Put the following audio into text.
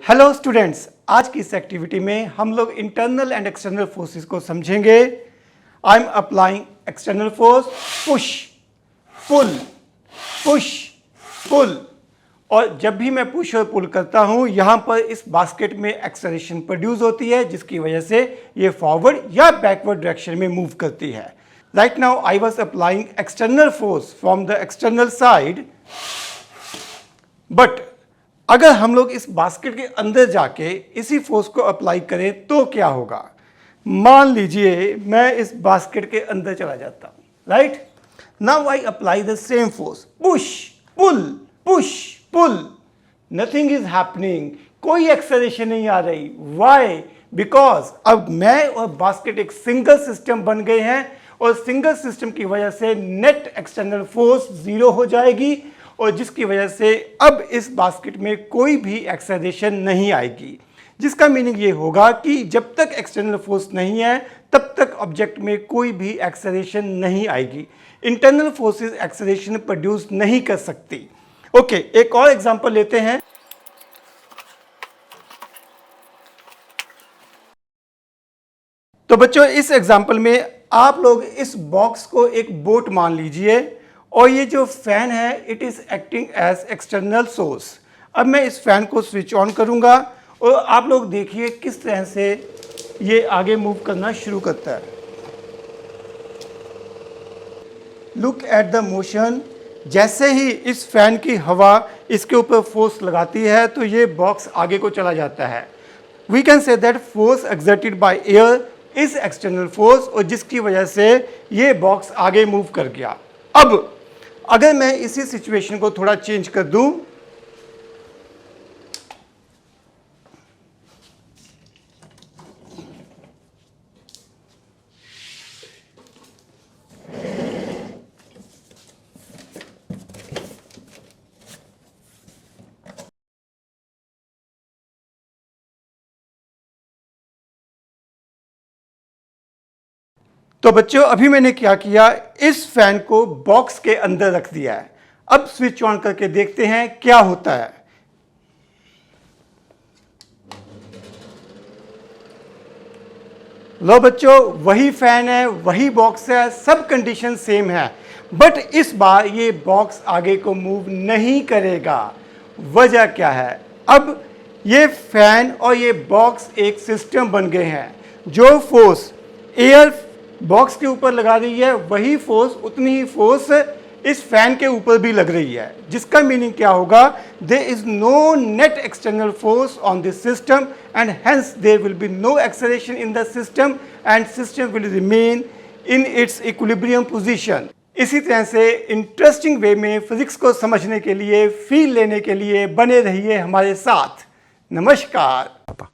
Hello students, आज की इस एक्टिविटी में हम लोग इंटरनल एंड एक्सटर्नल फोर्सेस को समझेंगे। I am applying external force push pull push pull, और जब भी मैं पुश और पुल करता हूं यहां पर इस बास्केट में एक्सेलरेशन प्रोड्यूस होती है, जिसकी वजह से ये फॉरवर्ड या बैकवर्ड डायरेक्शन में मूव करती है। Right now I was applying external force from the external side, but अगर हम लोग इस बास्केट के अंदर जाके इसी फोर्स को अप्लाई करें तो क्या होगा। मान लीजिए मैं इस बास्केट के अंदर चला जाता हूं, right. Now I apply the same force, push pull push pull, nothing is happening, कोई एक्सेलरेशन नहीं आ रही। व्हाई? बिकॉज अब मैं और बास्केट एक सिंगल सिस्टम बन गए हैं, और सिंगल सिस्टम की वजह से नेट एक्सटर्नल फोर्स जीरो हो जाएगी, और जिसकी वजह से अब इस बास्केट में कोई भी एक्सेलरेशन नहीं आएगी। जिसका मीनिंग ये होगा कि जब तक एक्सटर्नल फोर्स नहीं है तब तक ऑब्जेक्ट में कोई भी एक्सेलरेशन नहीं आएगी। इंटरनल फोर्सेस एक्सेलरेशन प्रोड्यूस नहीं कर सकती। ओके, एक और एग्जांपल लेते हैं। तो बच्चों, इस एग्जांपल में आप लोग इस बॉक्स को एक बोट मान लीजिए, और ये जो फैन है it is acting as external source. अब मैं इस फैन को स्विच ऑन करूंगा और आप लोग देखिए किस तरह से ये आगे मूव करना शुरू करता है। Look at the motion. जैसे ही इस फैन की हवा इसके ऊपर फोर्स लगाती है तो ये बॉक्स आगे को चला जाता है। We can say that force exerted by air is external force, और जिसकी वजह से ये बॉक्स आगे मूव कर गया। अब अगर मैं इसी सिचुएशन को थोड़ा चेंज कर दूं, तो बच्चों अभी मैंने क्या किया, इस फैन को बॉक्स के अंदर रख दिया है। अब स्विच ऑन करके देखते हैं क्या होता है। लो बच्चों, वही फैन है, वही बॉक्स है, सब कंडीशन सेम है, बट इस बार ये बॉक्स आगे को मूव नहीं करेगा। वजह क्या है? अब ये फैन और ये बॉक्स एक सिस्टम बन गए हैं। जो फोर्स एयर बॉक्स के ऊपर लगा रही है वही फोर्स, उतनी ही फोर्स इस फैन के ऊपर भी लग रही है। जिसका मीनिंग क्या होगा? There is no net external force on this system and hence there will be no acceleration in the system and system will remain in its equilibrium position. इसी तरह से इंटरेस्टिंग वे में फिजिक्स को समझने के लिए, फील लेने के लिए बने रहिए हमारे साथ। नमस्कार।